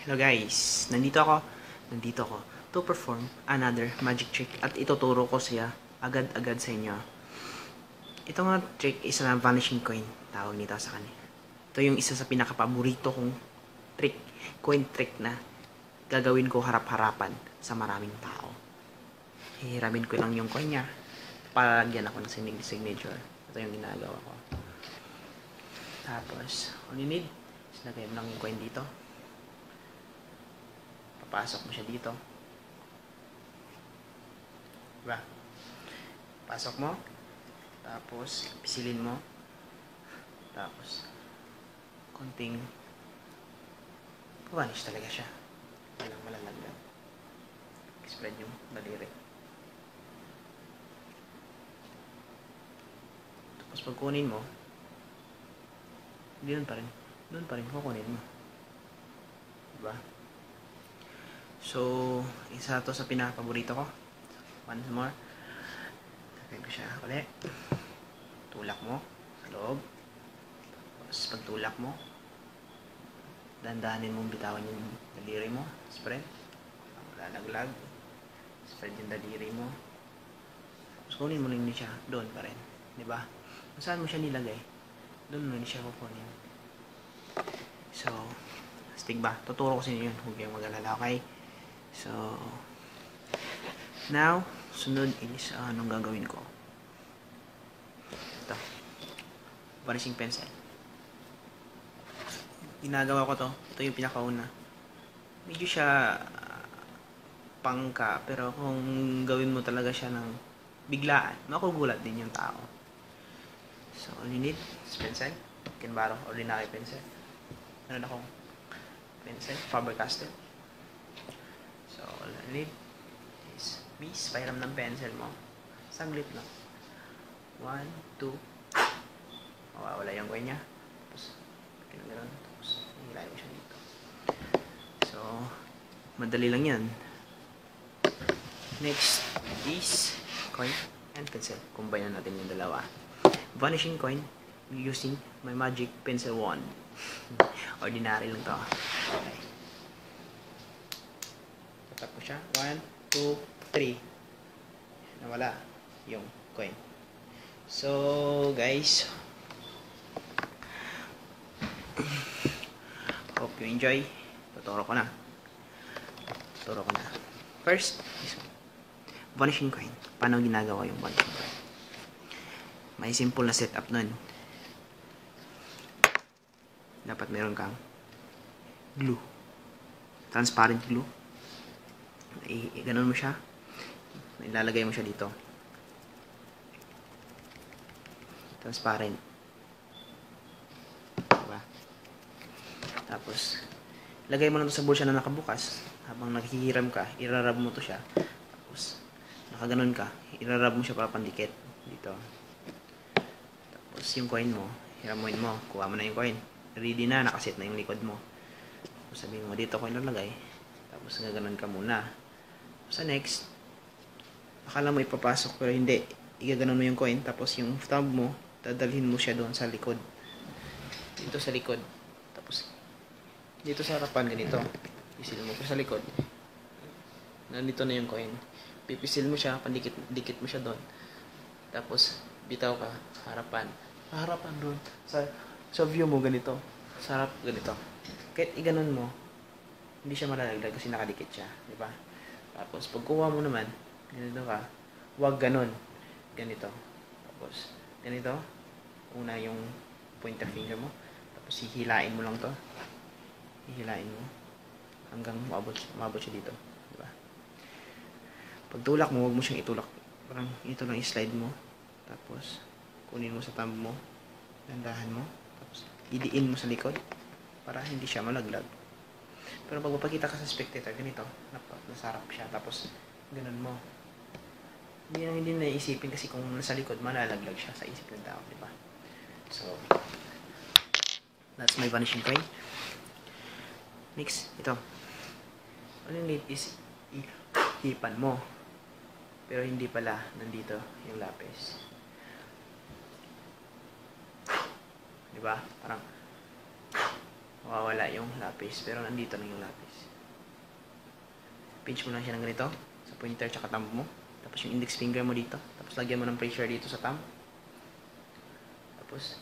Hello guys, nandito ako to perform another magic trick at ituturo ko siya agad-agad sa inyo. Ito nga trick is na vanishing coin, tawag nito sa kanya. Ito yung isa sa pinaka-paborito kong trick, coin trick na gagawin ko harap-harapan sa maraming tao. Hihiramin ko lang yung coin niya, palagyan ako ng signature. Ito yung ginagawa ko. Tapos, all you need is lagay mo lang yung coin dito. Papasok mo siya dito. Diba? Pasok mo. Tapos, pisilin mo. Tapos, konting vanish talaga siya. Walang malalagyan. Spread yung daliri. Tapos, pag kunin mo, doon pa rin kukunin mo. Diba? So, isa to sa pinaka-paborito ko. Once more. Lagay ko siya ulit. Tulak mo sa loob. Tapos, pag tulak mo, dandahanin mong bitawan yung daliri mo. Spread. Lalaglag. Spread yung daliri mo. Tapos, kunin mo lang siya. Doon pa rin. Diba? Kung saan mo siya nilagay, doon mo siya kukunin. So, astig ba? Tuturo ko sa inyo yun. Huwag kayong mag-alala, okay? So, now, sunod is anong gagawin ko. Ito. Vanishing pencil. Ginagawa ko to. Ito yung pinakauna. Medyo siya pangka, pero kung gawin mo talaga siya ng biglaan, makugulat din yung tao. So, all you need is pencil. You can borrow ordinary pencil. Meron akong pencil, Faber-Castell. So, all I need is please, pahiram ng pencil mo. Saglit lang. 1, 2. Mawawala yung coin niya. Tapos, kinaganon. Tapos, hihilahin mo siya dito. So, madali lang yan. Next is coin and pencil. Combine natin yung dalawa. Vanishing coin using my magic pencil wand. Ordinary lang to. Okay. Tatap ko siya. 1, 2, 3. Nawala yung coin. So, guys, hope you enjoy. Tuturo ko na. First is vanishing coin. Paano ginagawa yung vanishing coin? May simple na setup nun. Dapat meron kang glue. Transparent glue. Ganon mo siya. Ilalagay mo siya dito. Transparent. Diba? Tapos, lagay mo lang ito sa bulsa na nakabukas. Habang naghihiram ka, irarab mo to siya. Tapos, nakaganon ka, irarab mo siya para pandikit. Dito. Tapos, yung coin mo, hiramuin mo. Kuha mo na yung coin. Ready na, nakaset na yung likod mo. Tapos sabihin mo, dito ko ilalagay. Tapos gaganon ka muna. Sa next, akala mo ipapasok pero hindi. Igaganon mo yung coin. Tapos yung thumb mo, dadalhin mo siya doon sa likod. Dito sa likod. Tapos, dito sa harapan, ganito. Pisil mo. Pero sa likod, nandito na yung coin. Pipisil mo siya, pandikit mo siya doon. Tapos, bitaw ka, harapan. Harapan doon. Sa view mo, ganito. Sarap, ganito. Kahit iganon mo, hindi siya malalaglag kasi nakadikit siya. Diba? Tapos, pagkuha mo naman, ganito ka, huwag ganon. Ganito. Tapos, ganito. Una yung pointer finger mo. Tapos, hihilain mo lang to. Hihilain mo. Hanggang maabot siya dito. Diba? Pag tulak mo, huwag mo siyang itulak. Parang ito lang i-slide mo. Tapos, kunin mo sa thumb mo. Dandahan mo. Tapos, idiin mo sa likod para hindi siya malaglag. Pero pag mapakita ka sa spectator, ganito, nasarap siya. Tapos, ganun mo. Hindi na isipin kasi kung nasa likod, malalaglag siya sa isip ng tao, di ba? So, that's my vanishing coin. Next, ito. All you need is hipan mo. Pero hindi pala nandito yung lapis. Diba? Parang mawawala yung lapis. Pero nandito na yung lapis. Pinch mo lang siya ng ganito sa pointer tsaka thumb mo. Tapos yung index finger mo dito. Tapos lagyan mo ng pressure dito sa thumb. Tapos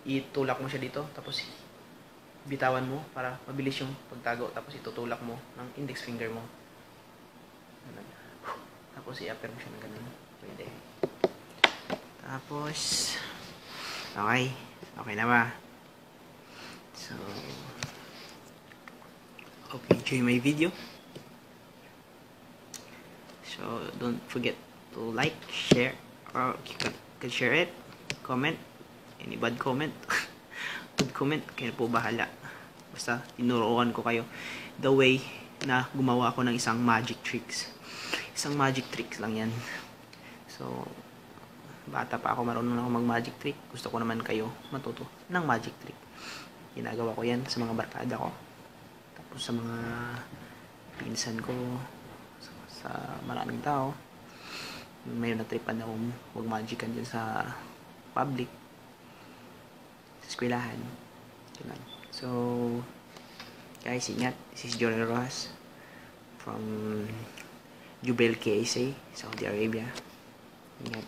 itulak mo siya dito. Tapos bitawan mo para mabilis yung pagtago. Tapos itutulak mo ng index finger mo. Ganun. Tapos i-upper mo siya ng ganun. Pwede. Tapos okay. Okay na ba? So hope you enjoy my video. So don't forget to like, share, or you can share it, comment, any bad comment, good comment, kayo po bahala. Basta tinuruan ko kayo the way na gumawa ako ng isang magic tricks. Isang magic tricks lang yan. So bata pa ako, marunong ako mag magic trick. Gusto ko naman kayo matuto ng magic trick. Ginagawa ko yan sa mga barkada ko. Tapos sa mga pinsan ko, sa maraming tao. May natripan na akong huwag magican dyan sa public, sa eskwelahan. Ganun. So guys, ingat. This is Johnny Rojas from Jubail, KSA, Saudi Arabia. Ingat.